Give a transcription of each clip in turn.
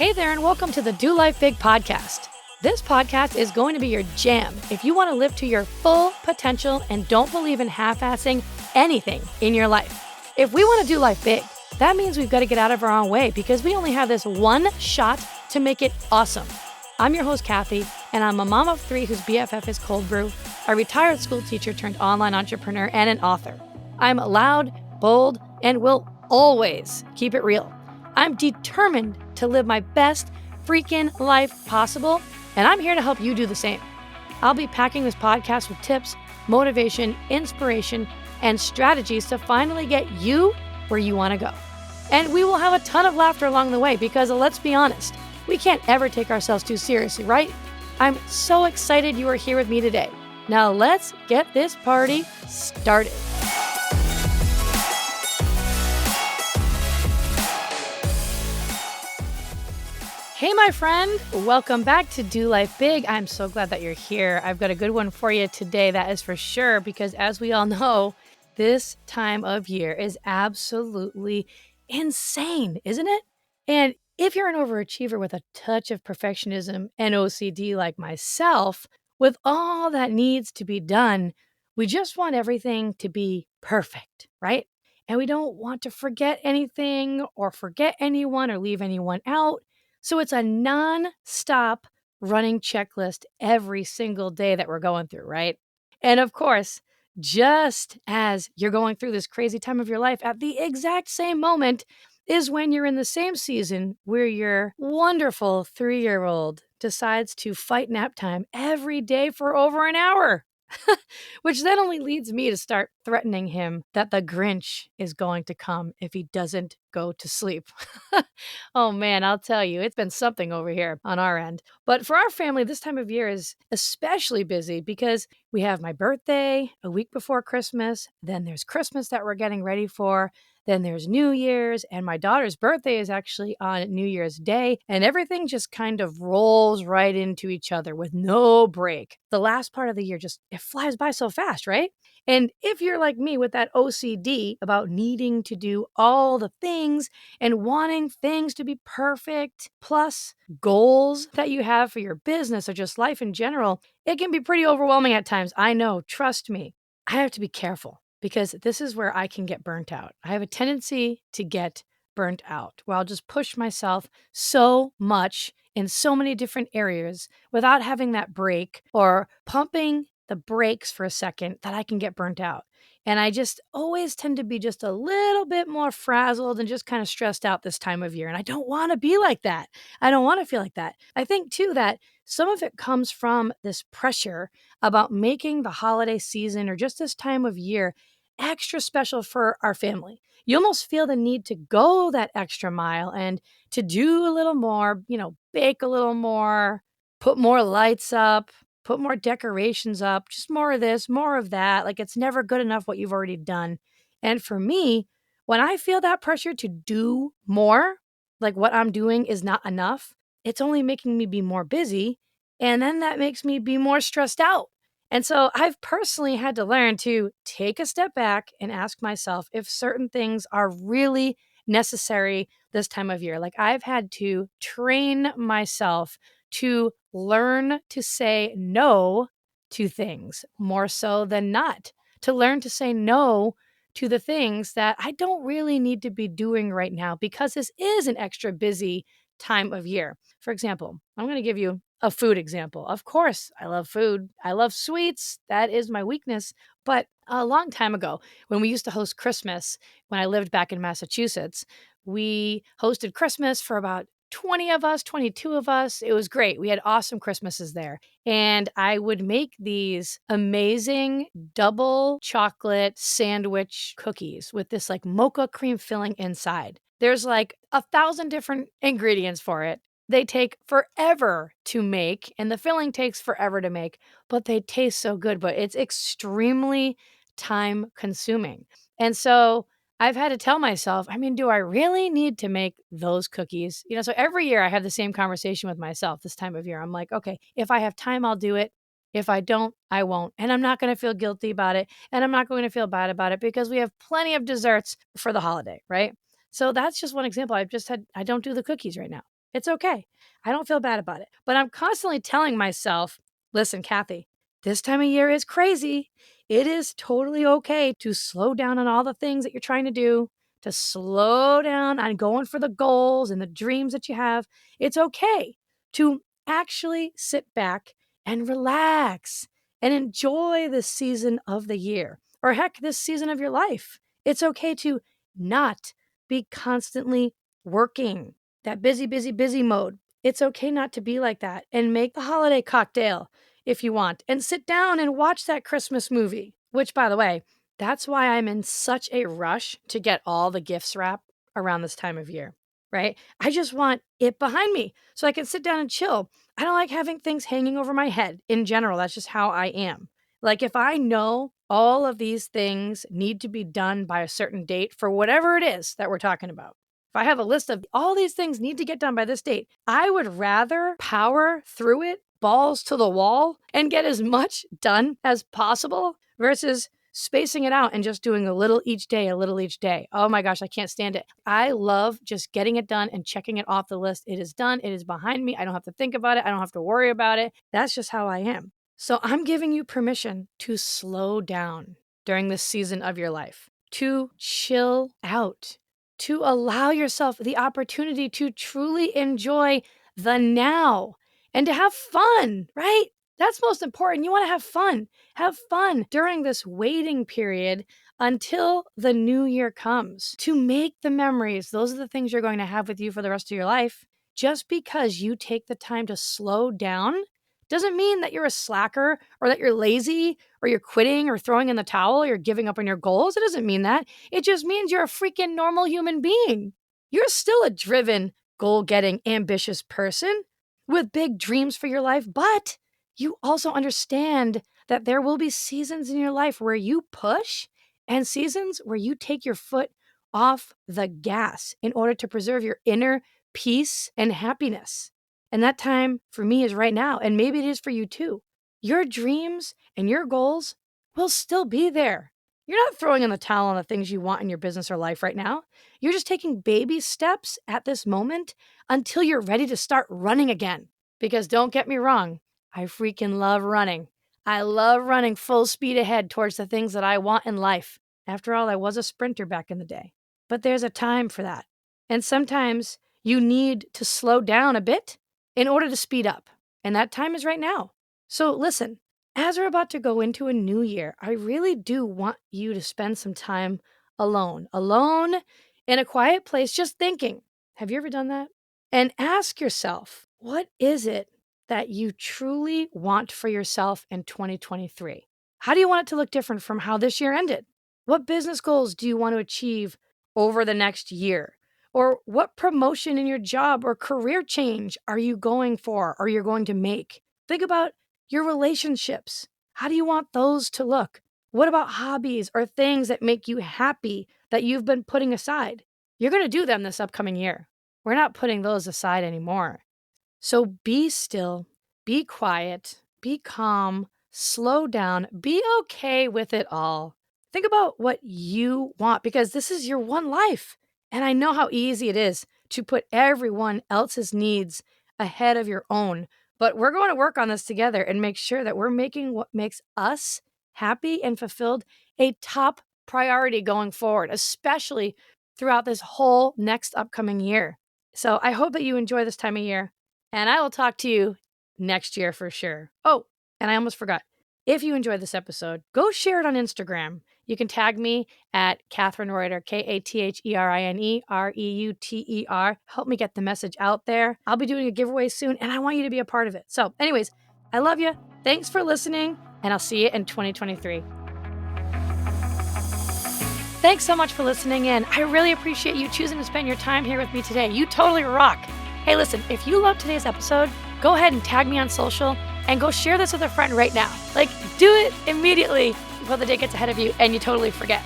Hey there, and welcome to the Do Life Big podcast. This podcast is going to be your jam if you want to live to your full potential and don't believe in half-assing anything in your life. If we want to do life big, that means we've got to get out of our own way because we only have this one shot to make it awesome. I'm your host, Kathy, and I'm a mom of three whose BFF is cold brew, a retired school teacher turned online entrepreneur, and an author. I'm loud, bold, and will always keep it real. I'm determined to live my best freaking life possible, and I'm here to help you do the same. I'll be packing this podcast with tips, motivation, inspiration, and strategies to finally get you where you want to go. And we will have a ton of laughter along the way because, let's be honest, we can't ever take ourselves too seriously, right? I'm so excited you are here with me today. Now let's get this party started. Hey, my friend, welcome back to Do Life Big. I'm so glad that you're here. I've got a good one for you today, that is for sure, because as we all know, this time of year is absolutely insane, isn't it? And if you're an overachiever with a touch of perfectionism and OCD like myself, with all that needs to be done, we just want everything to be perfect, right? And we don't want to forget anything or forget anyone or leave anyone out. So it's a non-stop running checklist every single day that we're going through, right? And of course, just as you're going through this crazy time of your life, at the exact same moment is when you're in the same season where your wonderful 3-year-old decides to fight nap time every day for over an hour. Which then only leads me to start threatening him that the Grinch is going to come if he doesn't go to sleep. Oh man, I'll tell you, it's been something over here on our end. But for our family, this time of year is especially busy because we have my birthday a week before Christmas, then there's Christmas that we're getting ready for, then there's New Year's, and my daughter's birthday is actually on New Year's Day, and everything just kind of rolls right into each other with no break. The last part of the year it flies by so fast, right? And if you're like me with that OCD about needing to do all the things and wanting things to be perfect, plus goals that you have for your business or just life in general, it can be pretty overwhelming at times. I know, trust me. I have to be careful because this is where I can get burnt out. I have a tendency to get burnt out where I'll just push myself so much in so many different areas without having that break or pumping the brakes for a second that I can get burnt out. And I just always tend to be just a little bit more frazzled and just kind of stressed out this time of year. And I don't want to be like that. I don't want to feel like that. I think too that some of it comes from this pressure about making the holiday season or just this time of year extra special for our family. You almost feel the need to go that extra mile and to do a little more, bake a little more, put more lights up, put more decorations up, just more of this, more of that. Like it's never good enough what you've already done. And for me, when I feel that pressure to do more, like what I'm doing is not enough, it's only making me be more busy. And then that makes me be more stressed out. And so I've personally had to learn to take a step back and ask myself if certain things are really necessary this time of year. Like I've had to train myself to learn to say no to things more so than not, to learn to say no to the things that I don't really need to be doing right now because this is an extra busy time of year. For example, I'm going to give you a food example. Of course, I love food. I love sweets. That is my weakness. But a long time ago, when we used to host Christmas, when I lived back in Massachusetts, we hosted Christmas for about 20 of us, 22 of us. It was great. We had awesome Christmases there. And I would make these amazing double chocolate sandwich cookies with this like mocha cream filling inside. There's like 1,000 different ingredients for it. They take forever to make, and the filling takes forever to make, but they taste so good. But it's extremely time consuming. And so I've had to tell myself, do I really need to make those cookies? So every year I have the same conversation with myself this time of year. I'm like, okay, if I have time, I'll do it. If I don't, I won't. And I'm not going to feel guilty about it. And I'm not going to feel bad about it because we have plenty of desserts for the holiday, right? So that's just one example. I don't do the cookies right now. It's okay. I don't feel bad about it. But I'm constantly telling myself, listen, Kathy, this time of year is crazy. It is totally okay to slow down on all the things that you're trying to do, to slow down on going for the goals and the dreams that you have. It's okay to actually sit back and relax and enjoy this season of the year, or heck, this season of your life. It's okay to not be constantly working, that busy, busy, busy mode. It's okay not to be like that, and make the holiday cocktail if you want and sit down and watch that Christmas movie, which, by the way, that's why I'm in such a rush to get all the gifts wrapped around this time of year, right? I just want it behind me so I can sit down and chill. I don't like having things hanging over my head in general. That's just how I am. Like, if I know all of these things need to be done by a certain date for whatever it is that we're talking about, if I have a list of all these things need to get done by this date, I would rather power through it, balls to the wall, and get as much done as possible versus spacing it out and just doing a little each day, a little each day. Oh my gosh, I can't stand it. I love just getting it done and checking it off the list. It is done. It is behind me. I don't have to think about it. I don't have to worry about it. That's just how I am. So I'm giving you permission to slow down during this season of your life, to chill out, to allow yourself the opportunity to truly enjoy the now and to have fun, right? That's most important. You want to have fun. Have fun during this waiting period until the new year comes, to make the memories. Those are the things you're going to have with you for the rest of your life. Just because you take the time to slow down doesn't mean that you're a slacker or that you're lazy or you're quitting or throwing in the towel or you're giving up on your goals. It doesn't mean that. It just means you're a freaking normal human being. You're still a driven, goal-getting, ambitious person with big dreams for your life, but you also understand that there will be seasons in your life where you push and seasons where you take your foot off the gas in order to preserve your inner peace and happiness. And that time for me is right now, and maybe it is for you too. Your dreams and your goals will still be there. You're not throwing in the towel on the things you want in your business or life right now. You're just taking baby steps at this moment until you're ready to start running again. Because don't get me wrong, I freaking love running. I love running full speed ahead towards the things that I want in life. After all, I was a sprinter back in the day. But there's a time for that. And sometimes you need to slow down a bit in order to speed up. And that time is right now. So listen, as we're about to go into a new year, I really do want you to spend some time alone in a quiet place, just thinking. Have you ever done that? And ask yourself, what is it that you truly want for yourself in 2023? How do you want it to look different from how this year ended? What business goals do you want to achieve over the next year? Or what promotion in your job or career change are you going for or you're going to make? Think about your relationships. How do you want those to look? What about hobbies or things that make you happy that you've been putting aside? You're going to do them this upcoming year. We're not putting those aside anymore. So be still, be quiet, be calm, slow down, be okay with it all. Think about what you want because this is your one life. And I know how easy it is to put everyone else's needs ahead of your own. But we're going to work on this together and make sure that we're making what makes us happy and fulfilled a top priority going forward, especially throughout this whole next upcoming year. So I hope that you enjoy this time of year, and I will talk to you next year for sure. Oh, and I almost forgot. If you enjoyed this episode, go share it on Instagram. You can tag me at Katherine Reuter, KatherineReuter. Help me get the message out there. I'll be doing a giveaway soon, and I want you to be a part of it. So anyways, I love you. Thanks for listening, and I'll see you in 2023. Thanks so much for listening in. I really appreciate you choosing to spend your time here with me today. You totally rock. Hey, listen, if you loved today's episode, go ahead and tag me on social and go share this with a friend right now. Like, do it immediately before the day gets ahead of you and you totally forget.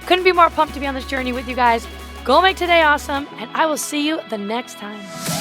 Couldn't be more pumped to be on this journey with you guys. Go make today awesome, and I will see you the next time.